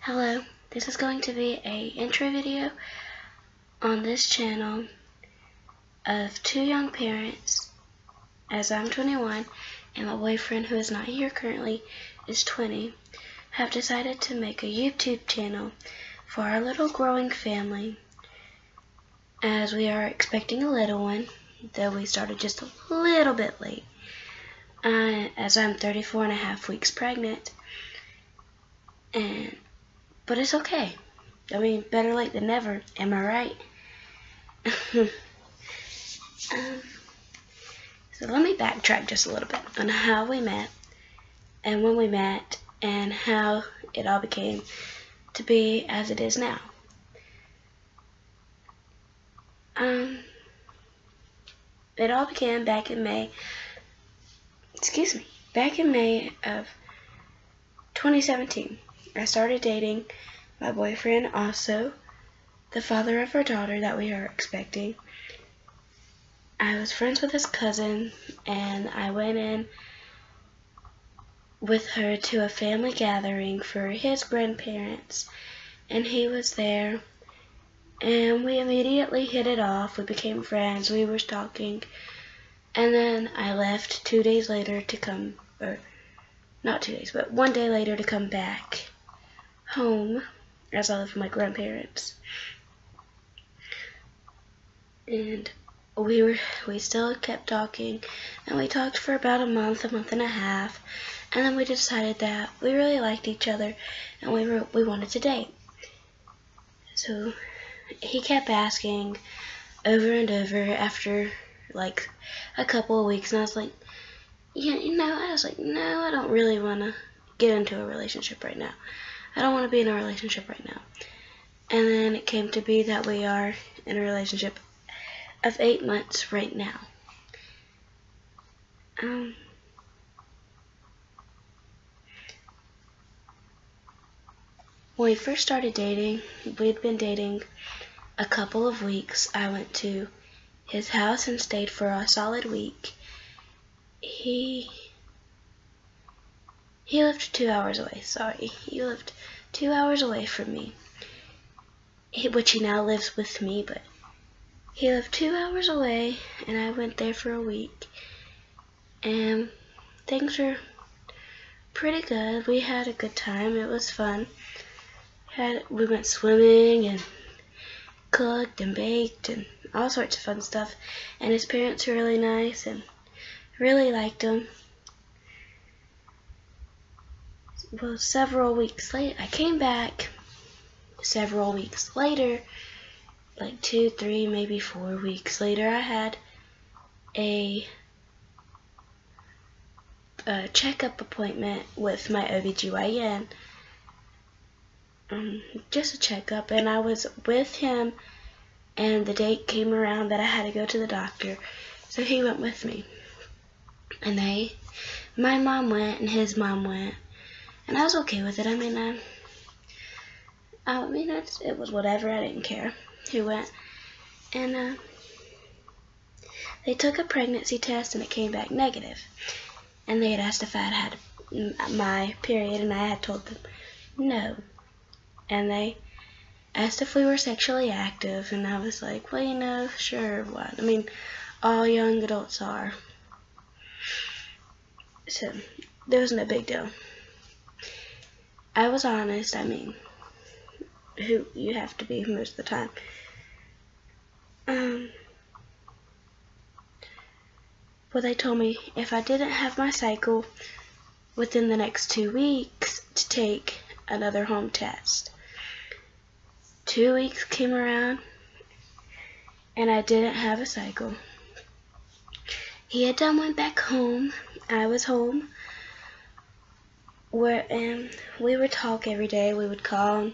Hello, this is going to be a intro video on this channel of two young parents, as I'm 21 and my boyfriend, who is not here currently, is 20, have decided to make a YouTube channel for our little growing family, as we are expecting a little one, though we started just a little bit late, as I'm 34.5 weeks pregnant, but it's okay. I mean, better late than never, am I right? So let me backtrack just a little bit on how we met, and when we met, and how it all became to be as it is now. It all began back in May of 2017. I started dating my boyfriend, also the father of our daughter that we are expecting. I was friends with his cousin, and I went in with her to a family gathering for his grandparents, and he was there, and we immediately hit it off. We became friends, we were talking, and then I left 2 days later to come, or not 2 days, but 1 day later to come back home, as I lived with my grandparents. And we still kept talking, and we talked for about a month and a half, and then we decided that we really liked each other, and we wanted to date. So he kept asking over and over after like a couple of weeks, and I was like, no, I don't really want to get into a relationship right now. I don't want to be in a relationship right now. And then it came to be that we are in a relationship of 8 months right now. When we first started dating, we'd been dating a couple of weeks. I went to his house and stayed for a solid week. He lived 2 hours away. He lived 2 hours away from me, which he now lives with me, but he lived 2 hours away, and I went there for a week, and things were pretty good. We had a good time. It was fun. We went swimming and cooked and baked and all sorts of fun stuff, and his parents were really nice and really liked him. Well, several weeks later, I came back several weeks later, like 2, 3, maybe 4 weeks later. I had a checkup appointment with my OBGYN, just a checkup, and I was with him, and the date came around that I had to go to the doctor, so he went with me, and my mom went and his mom went, and I was okay with it. I mean, it was whatever. I didn't care who went. And they took a pregnancy test, and it came back negative. And they had asked if I had my period, and I had told them no. And they asked if we were sexually active, and I was like, well, sure, what? I mean, all young adults are. So there was no big deal. I was honest. I mean, who you have to be most of the time. Well, they told me if I didn't have my cycle within the next 2 weeks to take another home test. 2 weeks came around, and I didn't have a cycle. He had went back home. I was home. And we would talk every day. We would call,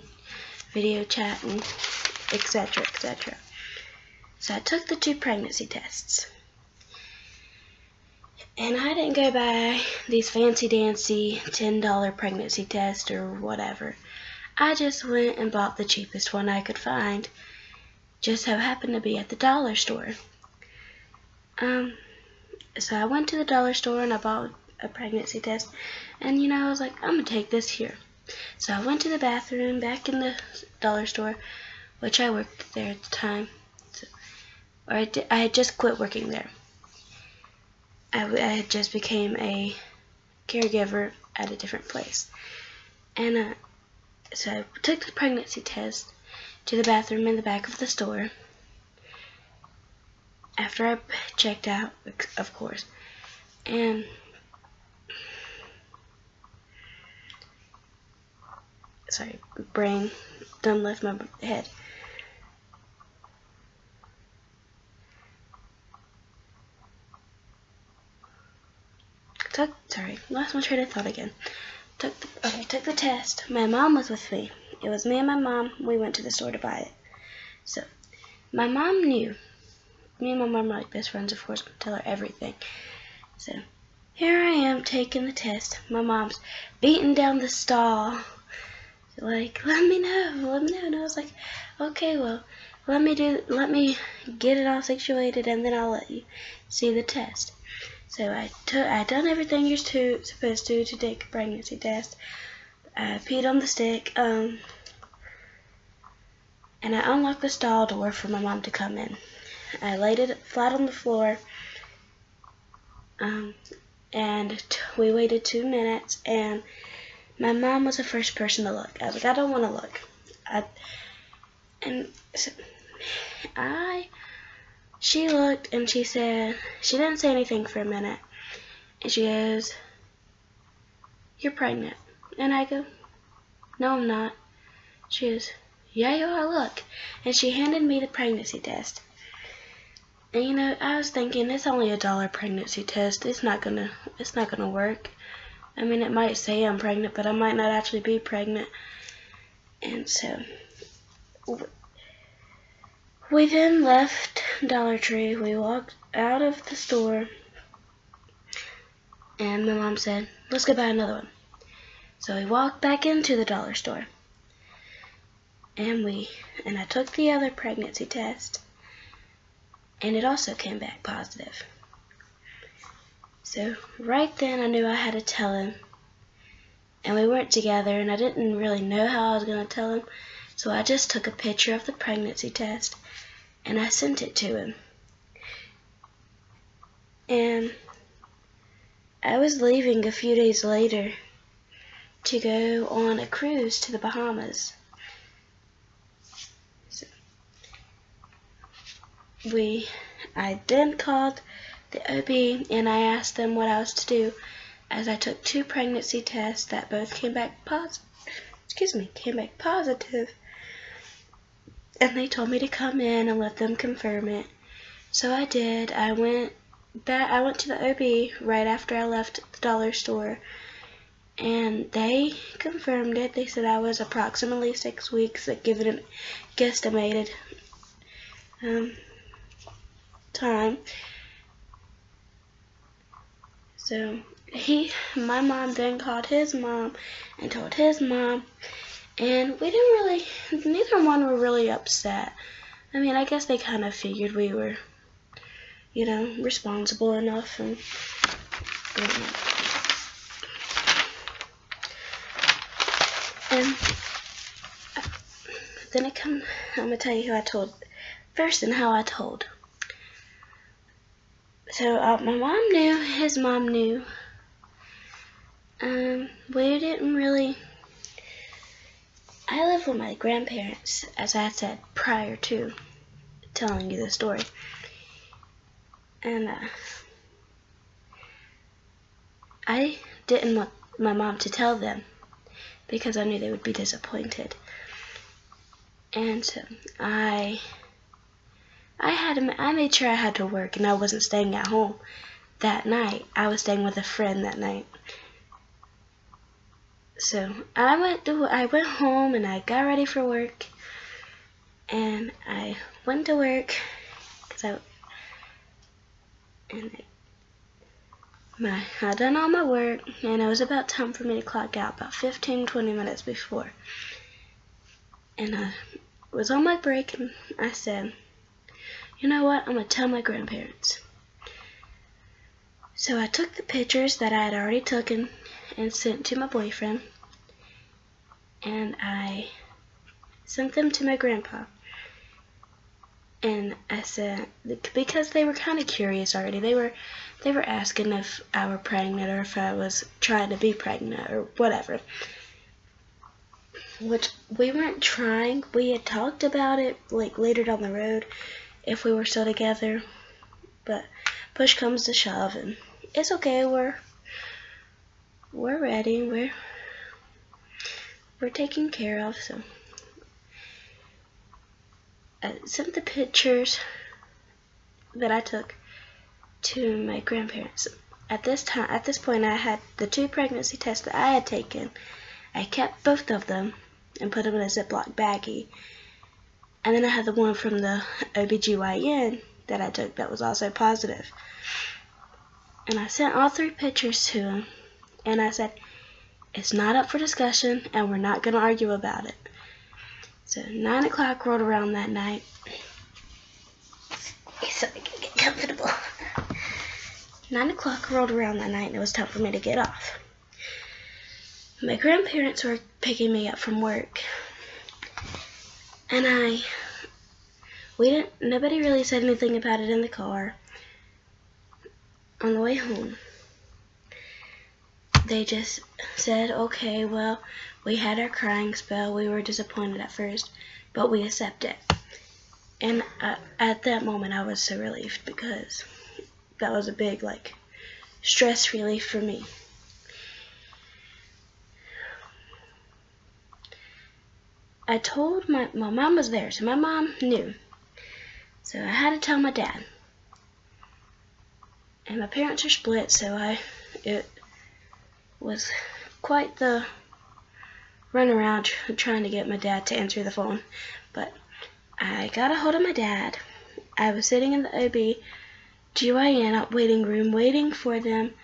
video chat, and etc., etc. So I took the 2 pregnancy tests. And I didn't go buy these fancy-dancy $10 pregnancy tests or whatever. I just went and bought the cheapest one I could find. Just so happened to be at the dollar store. So I went to the dollar store and I bought a pregnancy test. And I was like, I'm going to take this here. So I went to the bathroom back in the dollar store, which I worked there at the time. I had just quit working there. I had just became a caregiver at a different place. And so I took the pregnancy test to the bathroom in the back of the store. After I checked out, of course. And sorry, brain done left my head. Lost my train of thought again. Took the test. My mom was with me. It was me and my mom. We went to the store to buy it. So, my mom knew. Me and my mom are like best friends, of course. I tell her everything. So, here I am taking the test. My mom's beating down the stall. Like, let me know. And I was like, okay, well, let me get it all situated, and then I'll let you see the test. So I done everything you're supposed to take a pregnancy test. I peed on the stick, and I unlocked the stall door for my mom to come in. I laid it flat on the floor, and we waited 2 minutes, and my mom was the first person to look. I was like, I don't want to look. She looked, and she said, she didn't say anything for a minute, and she goes, "You're pregnant." And I go, "No, I'm not." She goes, "Yeah, you are, look." And she handed me the pregnancy test. And you know, I was thinking, it's only $1 pregnancy test. It's not gonna work. I mean, it might say I'm pregnant, but I might not actually be pregnant. And so we then left Dollar Tree. We walked out of the store, and my mom said, "Let's go buy another one." So we walked back into the dollar store, and I took the other pregnancy test, and it also came back positive. So right then I knew I had to tell him, and we weren't together, and I didn't really know how I was going to tell him, so I just took a picture of the pregnancy test, and I sent it to him. And I was leaving a few days later to go on a cruise to the Bahamas. So I then called the OB, and I asked them what I was to do, as I took 2 pregnancy tests that both came back positive. And they told me to come in and let them confirm it. So I did. I went to the OB right after I left the dollar store, and they confirmed it. They said I was approximately 6 weeks, given an guesstimated time. So my mom then called his mom and told his mom, and neither one were really upset. I mean, I guess they kind of figured we were, responsible enough, and then I'm gonna tell you who I told first and how I told. So my mom knew, his mom knew. We didn't really. I live with my grandparents, as I said prior to telling you the story. And I didn't want my mom to tell them, because I knew they would be disappointed. And so I made sure I had to work, and I wasn't staying at home that night. I was staying with a friend that night. So I went home, and I got ready for work, and I went to work I done all my work, and it was about time for me to clock out, about 15-20 minutes before. And I was on my break, and I said, "You know what, I'm going to tell my grandparents." So I took the pictures that I had already taken and sent to my boyfriend, and I sent them to my grandpa. And I said, because they were kind of curious already, they were asking if I were pregnant or if I was trying to be pregnant or whatever. Which we weren't trying. We had talked about it like later down the road if we were still together. But push comes to shove, and it's okay. We're ready. We're taken care of. So I sent the pictures that I took to my grandparents. At this point, I had the 2 pregnancy tests that I had taken. I kept both of them and put them in a Ziploc baggie. And then I had the one from the OBGYN that I took that was also positive. And I sent all 3 pictures to him, and I said, it's not up for discussion, and we're not going to argue about it. So 9 o'clock rolled around that night. So I can get comfortable. 9 o'clock rolled around that night, and it was time for me to get off. My grandparents were picking me up from work, and nobody really said anything about it in the car. On the way home, they just said, okay, well, we had our crying spell. We were disappointed at first, but we accept it. And at that moment, I was so relieved, because that was a big, stress relief for me. I told my mom was there, so my mom knew. So I had to tell my dad. And my parents are split, so it was quite the runaround trying to get my dad to answer the phone. But I got a hold of my dad. I was sitting in the OB/GYN waiting room waiting for them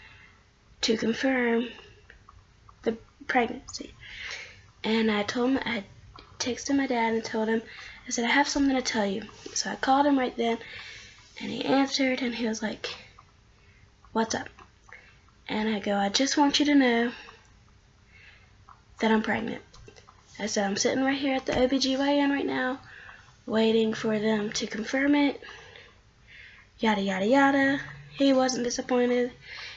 to confirm the pregnancy. And I texted my dad and told him, I said, I have something to tell you. So I called him right then, and he answered, and he was like, what's up? And I go, I just want you to know that I'm pregnant. I said, I'm sitting right here at the OB/GYN right now, waiting for them to confirm it, yada, yada, yada. He wasn't disappointed.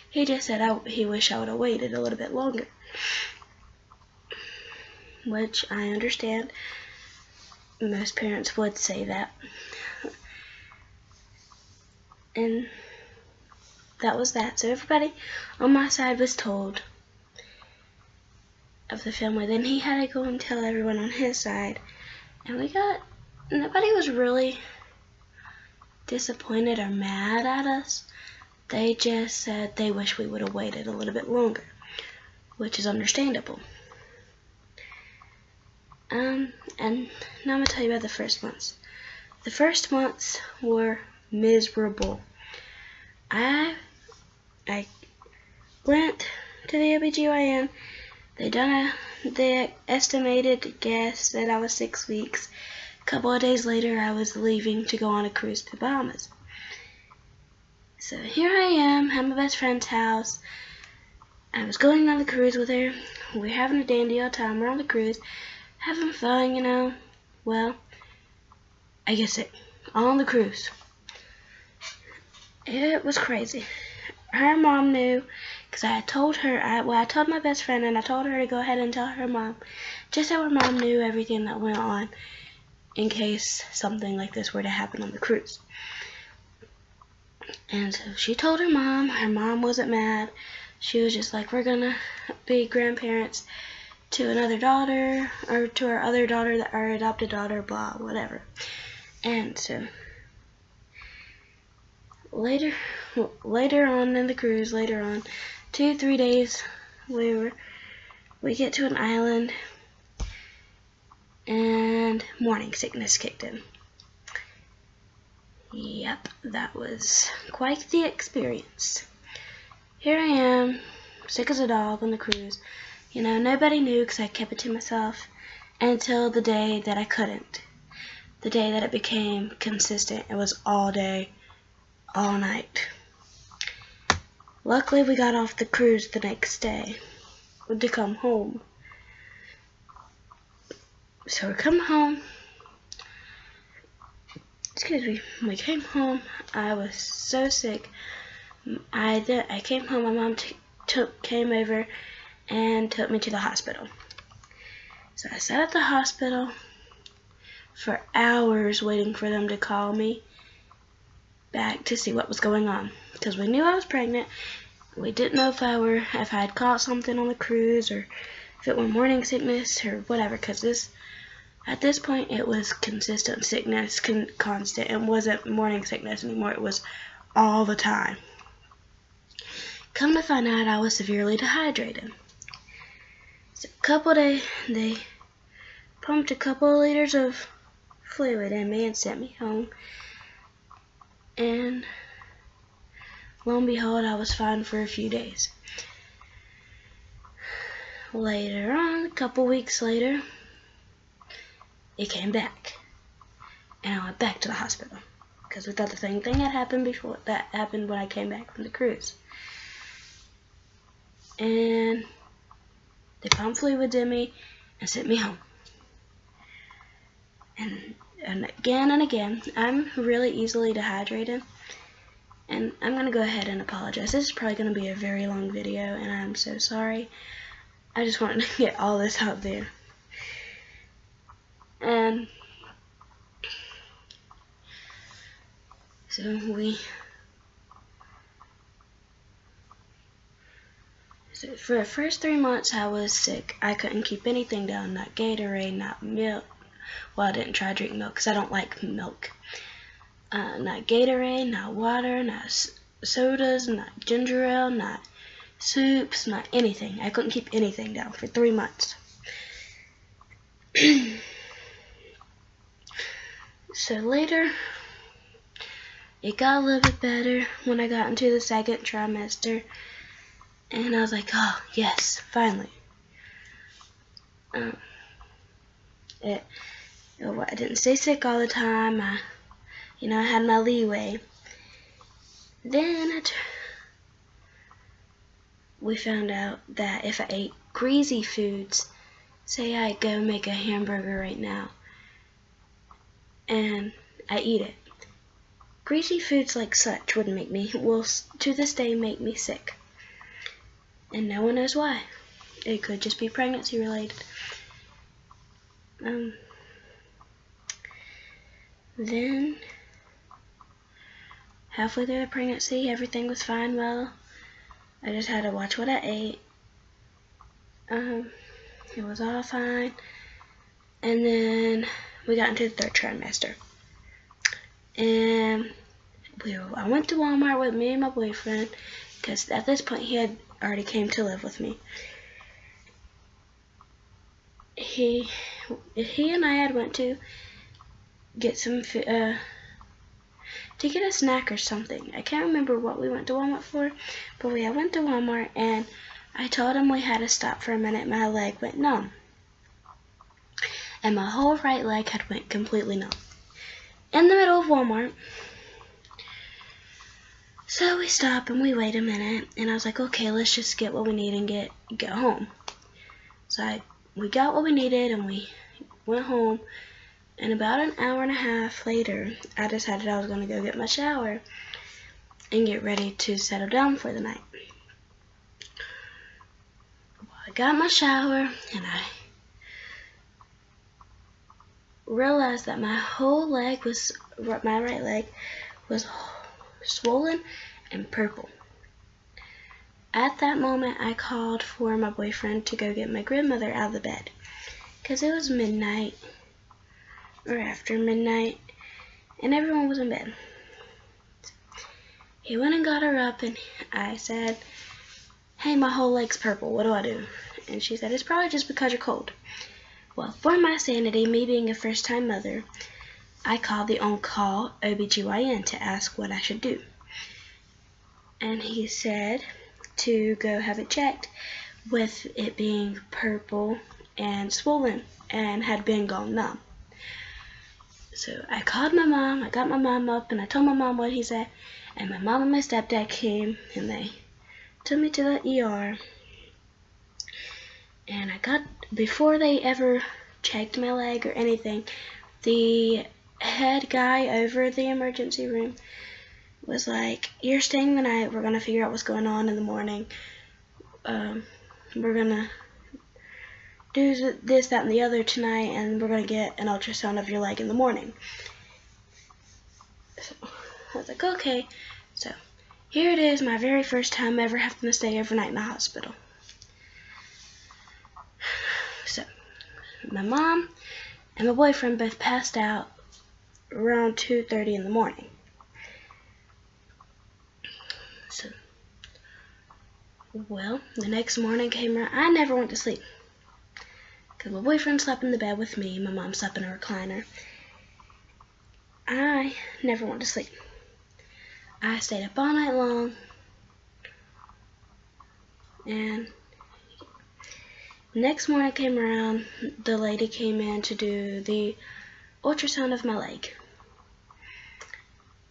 He just said he wished I would have waited a little bit longer, which I understand. Most parents would say that. And that was that. So everybody on my side was told of the family. Then he had to go and tell everyone on his side. And nobody was really disappointed or mad at us. They just said they wish we would have waited a little bit longer, which is understandable. And now I'm going to tell you about the first months. The first months were miserable. I went to the OB/GYN. They estimated guess that I was 6 weeks. A couple of days later, I was leaving to go on a cruise to the Bahamas. So here I am at my best friend's house. I was going on the cruise with her. We're having a dandy old time. We're on the cruise, having fun, you know. Well, I get sick on the cruise. It was crazy. Her mom knew, because I told her, I told my best friend, and I told her to go ahead and tell her mom, just so her mom knew everything that went on in case something like this were to happen on the cruise. And so she told her mom wasn't mad. She was just like, we're gonna be grandparents to another daughter, or to our other daughter, our adopted daughter, blah, whatever. And so later on in the cruise, 2-3 days, we get to an island, and morning sickness kicked in. Yep, that was quite the experience. Here I am, sick as a dog on the cruise. You know, nobody knew because I kept it to myself until the day that I couldn't. The day that it became consistent. It was all day, all night. Luckily, we got off the cruise the next day to come home. So we come home. Excuse me. When we came home, I was so sick. I came home. My mom came over and took me to the hospital. So I sat at the hospital for hours waiting for them to call me back to see what was going on, because we knew I was pregnant. We didn't know if I had caught something on the cruise, or if it were morning sickness or whatever, because at this point it was consistent sickness, constant. It wasn't morning sickness anymore. It was all the time. Come to find out, I was severely dehydrated. So a couple days, they pumped a couple of liters of fluid in me and sent me home. And lo and behold, I was fine for a few days. Later on, a couple weeks later, it came back. And I went back to the hospital, because we thought the same thing had happened before. That happened when I came back from the cruise. And they pumped fluids in me and sent me home. And again and again, I'm really easily dehydrated. And I'm going to go ahead and apologize. This is probably going to be a very long video, and I'm so sorry. I just wanted to get all this out there. And so for the first 3 months I was sick. I couldn't keep anything down, not Gatorade, not milk. Well, I didn't try to drink milk because I don't like milk. Not Gatorade, not water, not sodas, not ginger ale, not soups, not anything. I couldn't keep anything down for 3 months. So later, it got a little bit better when I got into the second trimester. And I was like, oh, yes, finally. I didn't stay sick all the time. I had my leeway. Then we found out that if I ate greasy foods, say I go make a hamburger right now, and I eat it, greasy foods like such will to this day make me sick. And no one knows why. It could just be pregnancy related. Then, halfway through the pregnancy, everything was fine. Well, I just had to watch what I ate. It was all fine. And then we got into the third trimester. And I went to Walmart with me and my boyfriend, because at this point he had already came to live with me. He and I had went to get some to get a snack or something. I can't remember what we went to Walmart for, but we went to Walmart, and I told him we had to stop for a minute. My leg went numb, and my whole right leg had went completely numb in the middle of Walmart. So we stop and we wait a minute, and I was like, okay, let's just get what we need and get home. So we got what we needed and we went home. And about an hour and a half later, I decided I was going to go get my shower and get ready to settle down for the night. Well, I got my shower, and I realized that my right leg was swollen and purple. At that moment, I called for my boyfriend to go get my grandmother out of the bed, because it was midnight, or after midnight, and everyone was in bed. He went and got her up, and I said, hey, my whole leg's purple, what do I do? And she said, it's probably just because you're cold. Well, for my sanity, me being a first-time mother, I called the on-call OBGYN to ask what I should do. And he said to go have it checked, with it being purple and swollen and had been gone numb. So I called my mom, I got my mom up, and I told my mom what he said, and my mom and my stepdad came, and they took me to the ER. And before they ever checked my leg or anything. The head guy over the emergency room was like, "You're staying the night. We're going to figure out what's going on in the morning. We're going to do this, that, and the other tonight, and we're going to get an ultrasound of your leg in the morning." So I was like, okay. So here it is, my very first time ever having to stay overnight in the hospital. So my mom and my boyfriend both passed out around 2:30 in the morning. So, well, the next morning came around. I never went to sleep because my boyfriend slept in the bed with me. My mom slept in a recliner. I never went to sleep. I stayed up all night long, and next morning came around, the lady came in to do the ultrasound of my leg.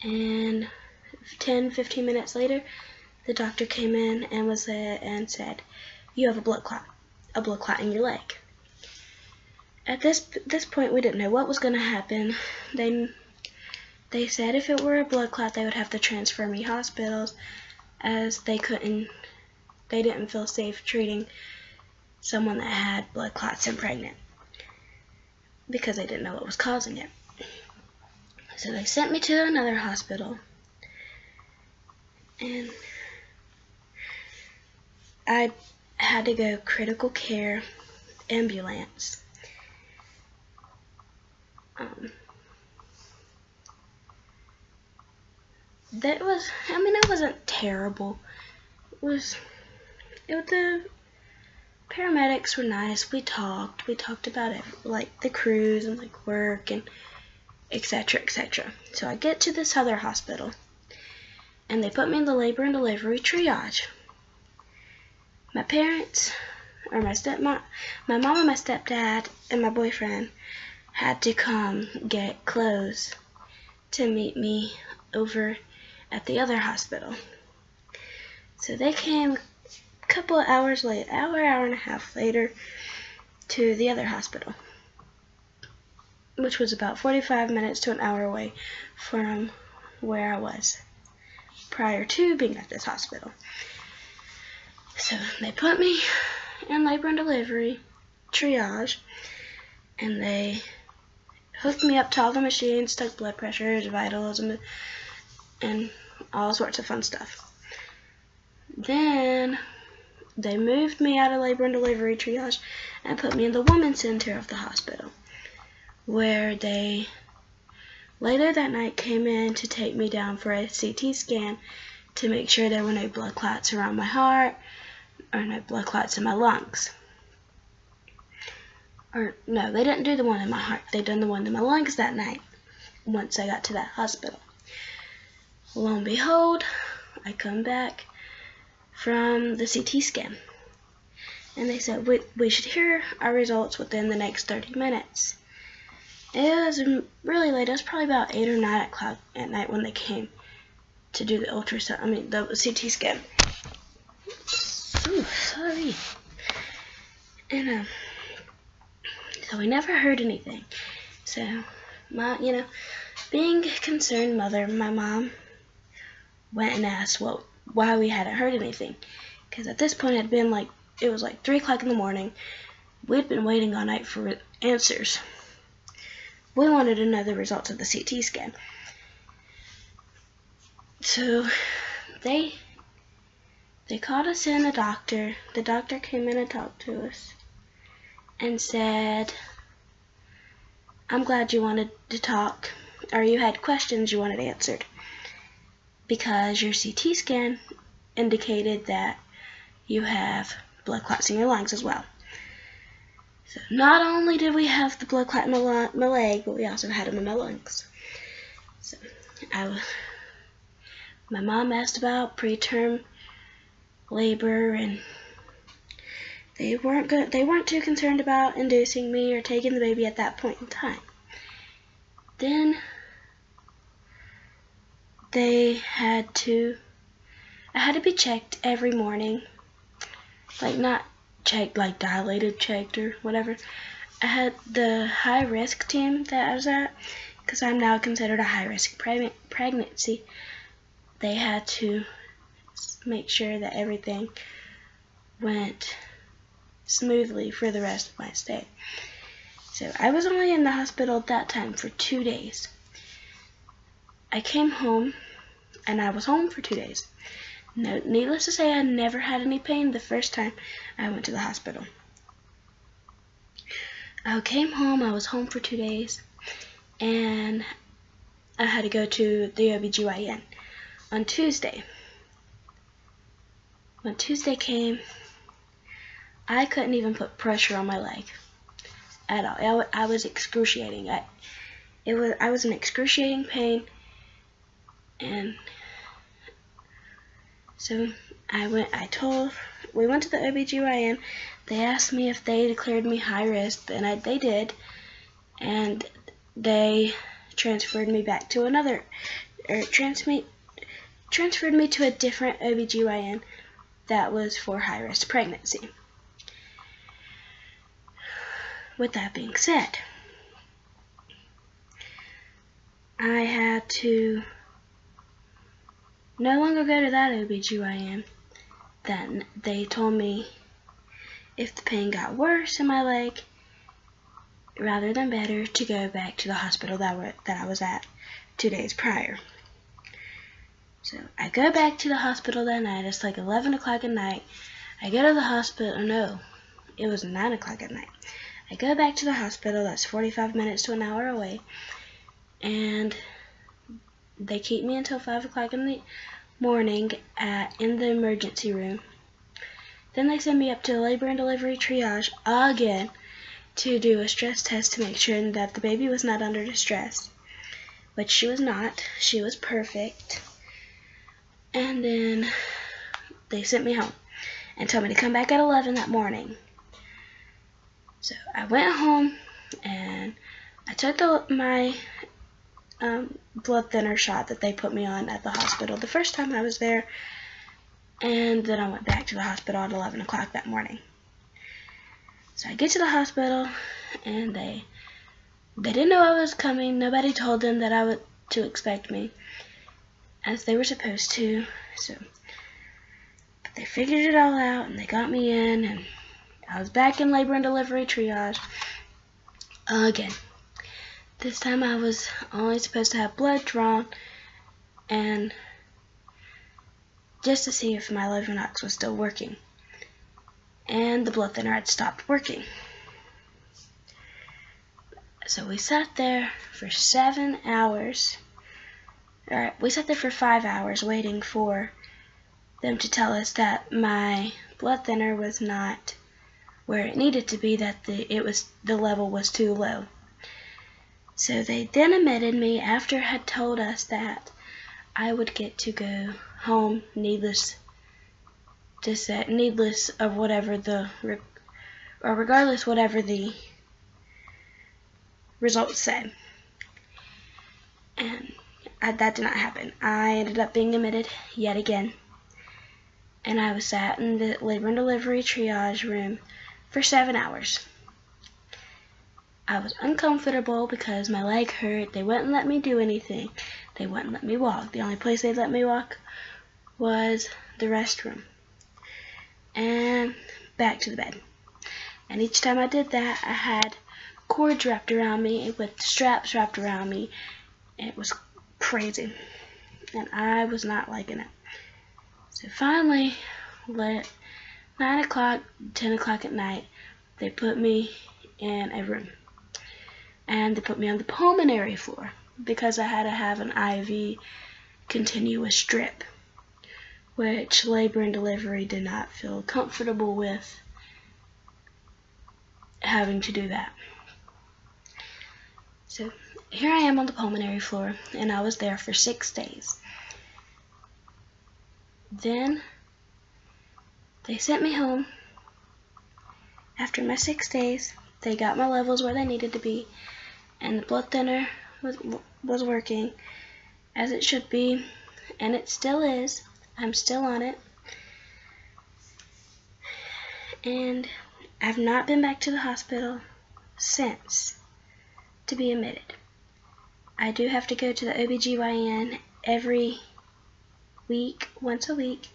And 10-15 minutes later, the doctor came in and said, "You have a blood clot in your leg." At this point, we didn't know what was going to happen. They said if it were a blood clot, they would have to transfer me hospitals, as they didn't feel safe treating someone that had blood clots and pregnant, because they didn't know what was causing it. So they sent me to another hospital, and I had to go critical care ambulance. It wasn't terrible. The paramedics were nice. We talked about it, like the cruise and like work and etc., etc. So I get to this other hospital, and they put me in the labor and delivery triage. My parents, or my mom and my stepdad and my boyfriend had to come get clothes to meet me over at the other hospital. So they came a couple of hours late, hour and a half later, to the other hospital, which was about 45 minutes to an hour away from where I was prior to being at this hospital. So they put me in labor and delivery triage, and they hooked me up to all the machines, took blood pressures, vitals, and all sorts of fun stuff. Then they moved me out of labor and delivery triage and put me in the women's center of the hospital, where they later that night came in to take me down for a CT scan to make sure there were no blood clots around my heart or no blood clots in my lungs. Or no, they didn't do the one in my heart. They done the one in my lungs that night once I got to that hospital. Lo and behold, I come back from the CT scan, and they said we should hear our results within the next 30 minutes. It was really late. It was probably about 8 or 9 o'clock at night when they came to do the the CT scan. Ooh, sorry. And so we never heard anything. So being a concerned mother, my mom went and asked why we hadn't heard anything, because at this point it was like 3 o'clock in the morning. We'd been waiting all night for answers. We wanted to know the results of the CT scan. So they called us in a doctor. The doctor came in and talked to us and said, "I'm glad you wanted to talk, or you had questions you wanted answered, because your CT scan indicated that you have blood clots in your lungs as well." So not only did we have the blood clot in my leg, but we also had them in my lungs. So my mom asked about preterm labor, and they weren't too concerned about inducing me or taking the baby at that point in time. Then I had to be checked every morning, like not checked like dilated, checked or whatever. I had the high-risk team that I was at, because I'm now considered a high-risk pregnancy. They had to make sure that everything went smoothly for the rest of my stay. So I was only in the hospital at that time for 2 days. I came home, and I was home for 2 days. No, needless to say, I never had any pain the first time I went to the hospital. I came home, I was home for 2 days, and I had to go to the OBGYN on Tuesday. When Tuesday came, I couldn't even put pressure on my leg at all. I was excruciating. I was in excruciating pain, and so we went to the OBGYN. They asked me if they declared me high risk, and they did, and they transferred me back to transferred me to a different OBGYN that was for high risk pregnancy. With that being said, I had to no longer go to that OBGYN. Then they told me if the pain got worse in my leg, rather than better, to go back to the hospital that I was at 2 days prior. So I go back to the hospital that night. It's like 11 o'clock at night. I go to the hospital. No, it was 9 o'clock at night. I go back to the hospital. That's 45 minutes to an hour away. And they keep me until 5 o'clock in the morning in the emergency room. Then they send me up to labor and delivery triage again to do a stress test to make sure that the baby was not under distress, which she was not. She was perfect. And then they sent me home and told me to come back at 11 that morning. So I went home and I took my blood thinner shot that they put me on at the hospital the first time I was there, and then I went back to the hospital at 11 o'clock that morning. So I get to the hospital, and they didn't know I was coming. Nobody told them that to expect me, as they were supposed to. So but they figured it all out, and they got me in, and I was back in labor and delivery triage again. This time I was only supposed to have blood drawn, and just to see if my Lovenox was still working. And the blood thinner had stopped working. So we sat there for 7 hours. We sat there for 5 hours waiting for them to tell us that my blood thinner was not where it needed to be, that the level was too low. So they then admitted me after had told us that I would get to go home, needless of whatever regardless whatever the results said. And that did not happen. I ended up being admitted yet again, and I was sat in the labor and delivery triage room for 7 hours. I was uncomfortable because my leg hurt. They wouldn't let me do anything. They wouldn't let me walk. The only place they let me walk was the restroom and back to the bed. And each time I did that, I had cords wrapped around me with straps wrapped around me. It was crazy, and I was not liking it. So finally, 9 o'clock, 10 o'clock at night, they put me in a room. And they put me on the pulmonary floor because I had to have an IV continuous drip, which labor and delivery did not feel comfortable with having to do that. So here I am on the pulmonary floor, and I was there for 6 days. Then they sent me home. After my 6 days, they got my levels where they needed to be, and the blood thinner was working as it should be, and it still is. I'm still on it. And I've not been back to the hospital cents to be admitted. I do have to go to the OBGYN every week, once a week,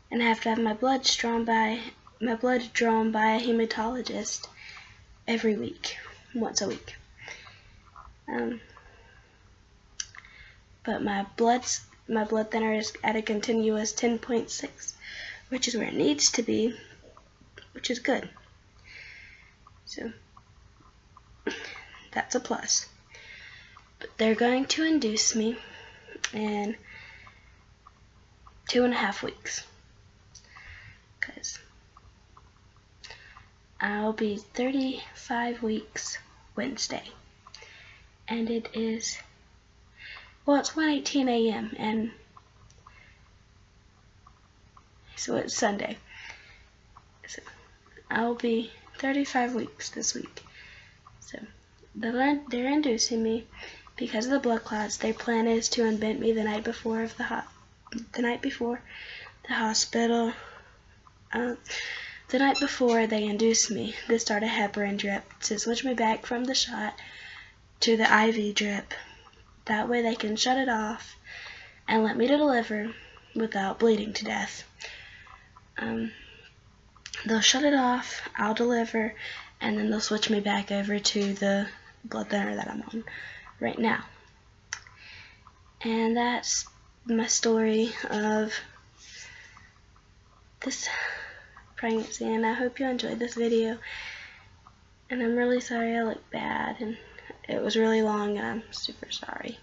and I have to have my blood drawn by a hematologist every week, once a week. But my blood thinner is at a continuous 10.6, which is where it needs to be, which is good. So that's a plus. But they're going to induce me in 2.5 weeks, because I'll be 35 weeks Wednesday, and it is, well, it's 1:18 a.m. and so it's Sunday. So I'll be 35 weeks this week. So they're inducing me because of the blood clots. Their plan is to admit me the night before the hospital. The night before they induced me, they start a heparin drip to switch me back from the shot to the IV drip. That way they can shut it off and let me deliver without bleeding to death. They'll shut it off, I'll deliver, and then they'll switch me back over to the blood thinner that I'm on right now. And that's my story of this pregnancy, and I hope you enjoyed this video. And I'm really sorry I look bad, and it was really long, and I'm super sorry.